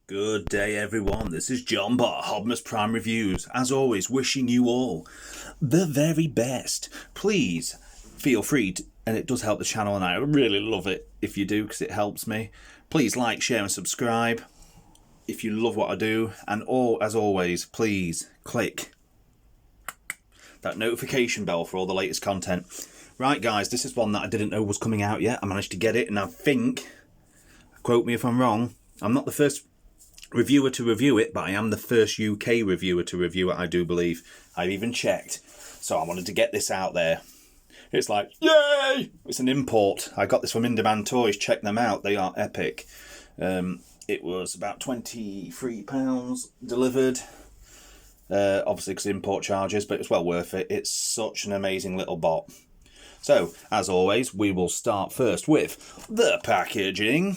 Good day, everyone. This is John Bott, Hobmas Prime Reviews. As always, wishing you all the very best. Please feel free to, and it does help the channel, and I really love it if you do, because it helps me. Please like, share, and subscribe if you love what I do. And as always, please click that notification bell for all the latest content. Right, guys, this is one that I didn't know was coming out yet. I managed to get it, and I think, quote me if I'm wrong, I'm not the first reviewer to review it, but I am the first UK reviewer to review it, I do believe. I've even checked, so I wanted to get this out there. It's like, yay! It's an import. I got this from In Demand Toys. Check them out, they are epic. It was about £23 delivered, obviously because of import charges, but it's well worth it. It's such an amazing little bot. So, as always, we will start first with the packaging.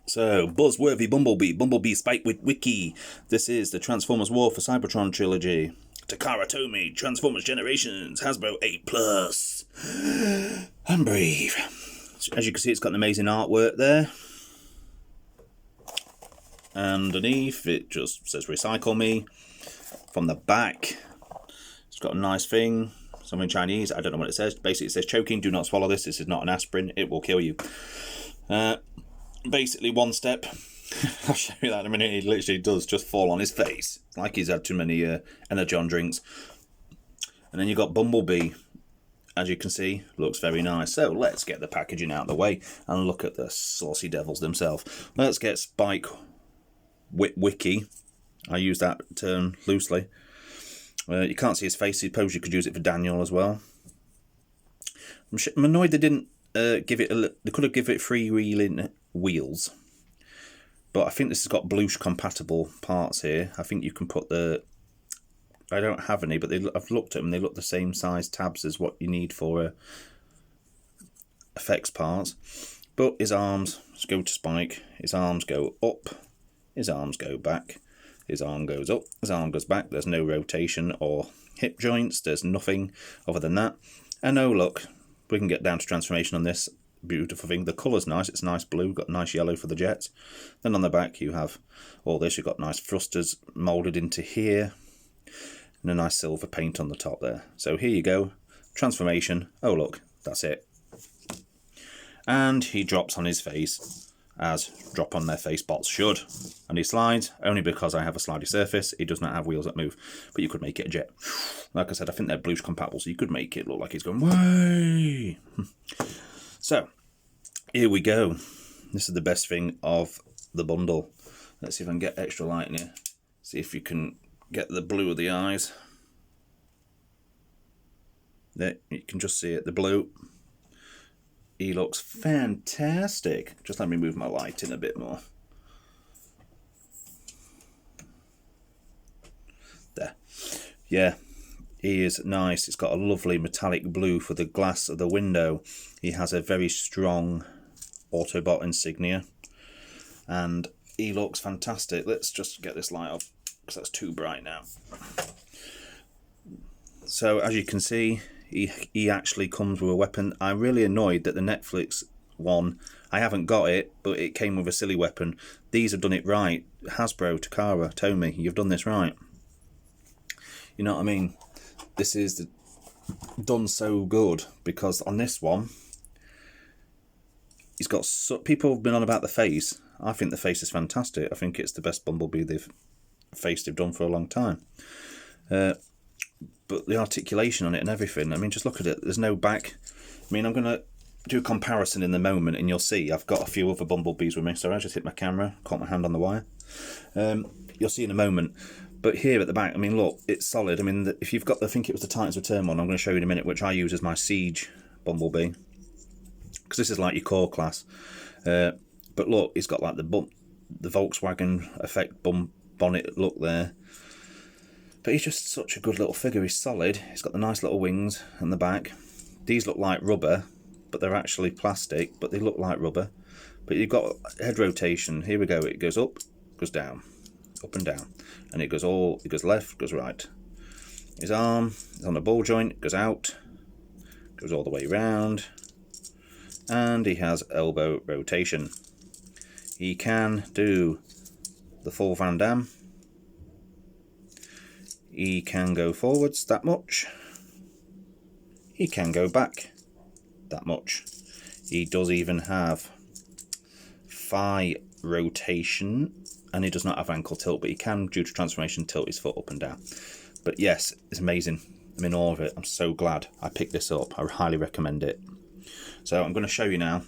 So, buzzworthy Bumblebee Spike with Wiki. This is the Transformers War for Cybertron trilogy. Takara Tomy, Transformers Generations, Hasbro 8+. And Brave. As you can see, it's got an amazing artwork there. Underneath, it just says Recycle Me. From the back, it's got a nice thing. Something Chinese, I don't know what it says. Basically, it says choking, do not swallow this. This is not an aspirin, it will kill you. Basically, one step. I'll show you that in a minute. He literally does just fall on his face. It's like he's had too many Energon drinks. And then you've got Bumblebee. As you can see, looks very nice. So let's get the packaging out of the way and look at the saucy devils themselves. Let's get Spike Wiki. I use that term loosely. You can't see his face. I suppose you could use it for Daniel as well. I'm annoyed they didn't give it. They could have given it freewheeling wheels, but I think this has got Blush compatible parts here. I think you can put the. I don't have any, but I've looked at them. They look the same size tabs as what you need for effects parts. But his arms go to Spike. His arms go up. His arms go back. His arm goes up. His arm goes back. There's no rotation or hip joints. There's nothing other than that. And oh look, we can get down to transformation on this. Beautiful thing. The colour's nice. It's nice blue. Got nice yellow for the jets. Then on the back you have all this. You've got nice thrusters moulded into here. And a nice silver paint on the top there. So here you go. Transformation. Oh look, that's it. And he drops on his face, as drop on their face bots should. And he slides, only because I have a slidey surface. He does not have wheels that move, but you could make it a jet. Like I said, I think they're Blush compatible, so you could make it look like he's going, way! So, here we go. This is the best thing of the bundle. Let's see if I can get extra light in here. See if you can get the blue of the eyes. There, you can just see it, the blue. He looks fantastic. Just let me move my light in a bit more. There. Yeah, he is nice. It's got a lovely metallic blue for the glass of the window. He has a very strong Autobot insignia. And he looks fantastic. Let's just get this light off, because that's too bright now. So, as you can see, he actually comes with a weapon. I'm really annoyed that the Netflix one, I haven't got it, but it came with a silly weapon. These have done it right. Hasbro, Takara, Tomy, you've done this right. You know what I mean? This is done so good, because on this one, he's got people have been on about the face. I think the face is fantastic. I think it's the best Bumblebee they've done for a long time. But the articulation on it and everything, I mean, just look at it. There's no back. I mean, I'm going to do a comparison in the moment, and you'll see I've got a few other Bumblebees with me. Sorry, I just hit my camera, caught my hand on the wire. You'll see in a moment. But here at the back, I mean, look, it's solid. I mean, if you've got, I think it was the Titans Return one, I'm going to show you in a minute, which I use as my Siege Bumblebee. Because this is like your core class. But look, it's got like the Volkswagen effect bonnet look there. But he's just such a good little figure. He's solid. He's got the nice little wings and the back. These look like rubber, but they're actually plastic, but they look like rubber. But you've got head rotation. Here we go. It goes up, goes down, up and down. And it goes left, goes right. His arm is on a ball joint, goes out, goes all the way round. And he has elbow rotation. He can do the full Van Damme. He can go forwards that much. He can go back that much. He does even have thigh rotation, and he does not have ankle tilt, but he can, due to transformation, tilt his foot up and down. But yes, it's amazing. I'm in awe of it. I'm so glad I picked this up. I highly recommend it. So I'm going to show you now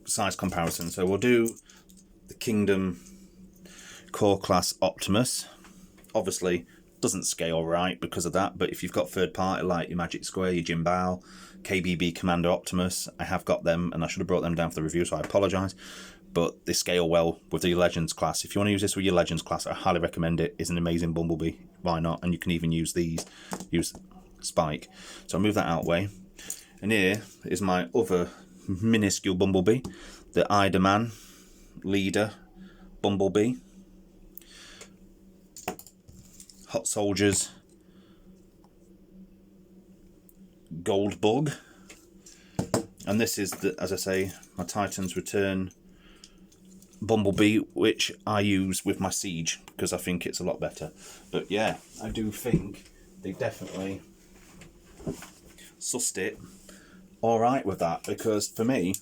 size comparison. So we'll do the Kingdom Core Class Optimus. Obviously doesn't scale right because of that, but if you've got third party like your Magic Square, your Jim Bow, KBB Commander Optimus, I have got them, and I should have brought them down for the review, so I apologise, but they scale well with the Legends class. If you want to use this with your Legends class, I highly recommend it. It's an amazing Bumblebee, why not? And you can even use these, use Spike. So I'll move that out of the way, and here is my other minuscule Bumblebee, the Ida Man Leader Bumblebee. Hot Soldiers Gold Bug, and this is the, as I say, my Titans Return Bumblebee, which I use with my Siege because I think it's a lot better. But yeah, I do think they definitely sussed it all right with that, because for me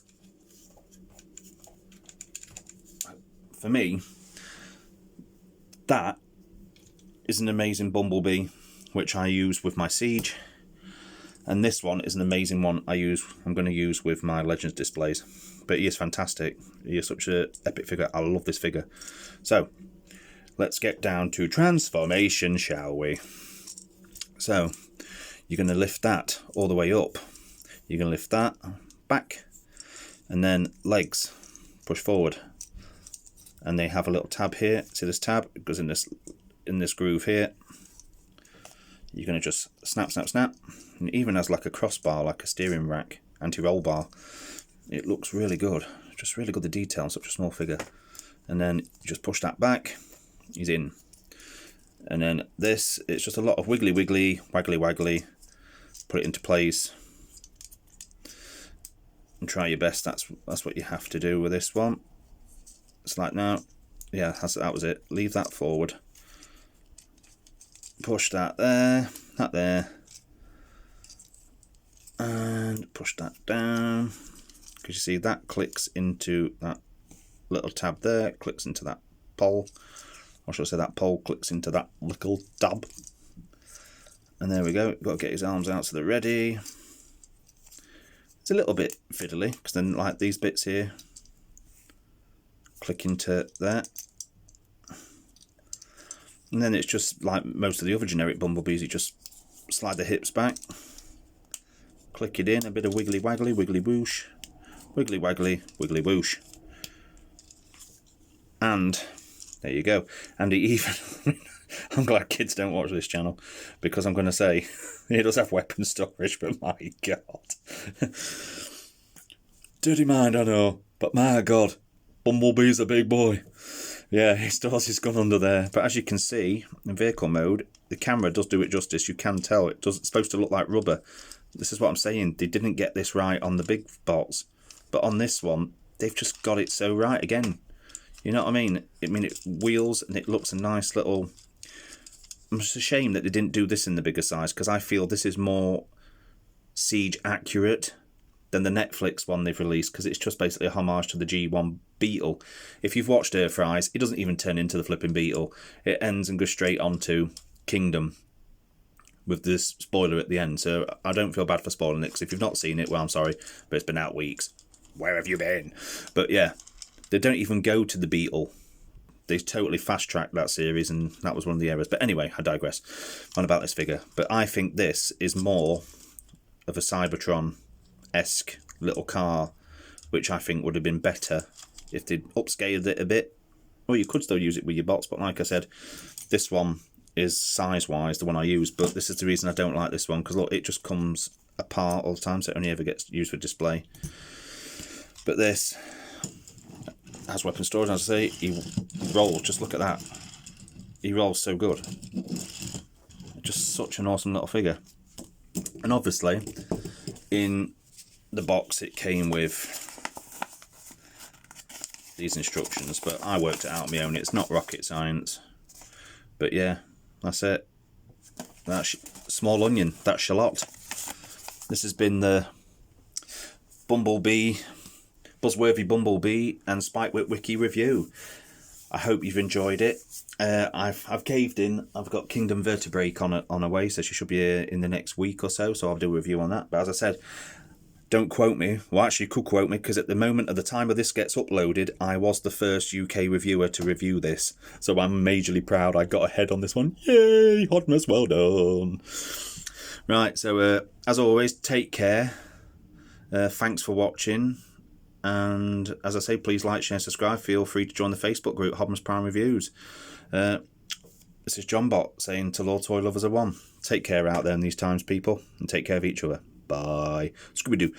that is an amazing Bumblebee which I use with my Siege, and this one is an amazing one I'm going to use with my Legends displays. But he is fantastic. He is such an epic figure. I love this figure. So let's get down to transformation, shall we? So you're going to lift that all the way up. You're going to lift that back, and then legs push forward, and they have a little tab here. See this tab? It goes in this groove here. You're going to just snap, snap, snap. And it even has like a crossbar, like a steering rack, anti-roll bar. It looks really good. Just really good, the detail on such a small figure. And then you just push that back. He's in. And then this, it's just a lot of wiggly, wiggly, waggly, waggly. Put it into place. And try your best. That's what you have to do with this one. It's like now. Yeah, that was it. Leave that forward. Push that there, and push that down, because you see that clicks into that little tab there, clicks into that pole, or should I say that pole clicks into that little tab, and there we go. You've got to get his arms out so they're ready. It's a little bit fiddly, because then like these bits here click into there. And then it's just like most of the other generic Bumblebees, you just slide the hips back, click it in, a bit of wiggly waggly, wiggly whoosh, wiggly waggly, wiggly whoosh. And there you go. And it even, I'm glad kids don't watch this channel, because I'm going to say, it does have weapon storage, but my God. Dirty mind, I know, but my God, Bumblebee's a big boy. Yeah, he stores his gun under there. But as you can see, in vehicle mode, the camera does do it justice. You can tell it's supposed to look like rubber. This is what I'm saying. They didn't get this right on the big bots. But on this one, they've just got it so right again. You know what I mean? It wheels and it looks a nice little... I'm just ashamed that they didn't do this in the bigger size, because I feel this is more Siege accurate than the Netflix one they've released, because it's just basically a homage to the G1 Beetle. If you've watched Air Fries, it doesn't even turn into the flipping Beetle. It ends and goes straight onto Kingdom with this spoiler at the end. So I don't feel bad for spoiling it, because if you've not seen it, well, I'm sorry, but it's been out weeks. Where have you been? But yeah, they don't even go to the Beetle. They totally fast-tracked that series, and that was one of the errors. But anyway, I digress on about this figure. But I think this is more of a Cybertron-esque little car, which I think would have been better if they'd upscaled it a bit. Well, you could still use it with your bots, but like I said, this one is size-wise the one I use. But this is the reason I don't like this one, because look, it just comes apart all the time, so it only ever gets used for display. But this has weapon storage, as I say. He rolls, just look at that. He rolls so good. Just such an awesome little figure. And obviously, in the box it came with these instructions, but I worked it out on my own. It's not rocket science. But yeah, that's it. That's small onion. That's shallot. This has been the Bumblebee, Buzzworthy Bumblebee and Spikewhip Wiki review. I hope you've enjoyed it. I've caved in. I've got Kingdom Vertebrake on a way, so she should be here in the next week or so. So I'll do a review on that. But as I said, don't quote me. Well, actually, you could quote me, because at the moment, at the time of this gets uploaded, I was the first UK reviewer to review this. So I'm majorly proud I got ahead on this one. Yay, Hodmas, well done. Right, so as always, take care. Thanks for watching. And as I say, please like, share, subscribe. Feel free to join the Facebook group, Hodmas Prime Reviews. This is John Bot saying till all toy lovers are one. Take care out there in these times, people, and take care of each other. Bye. Scooby-Doo.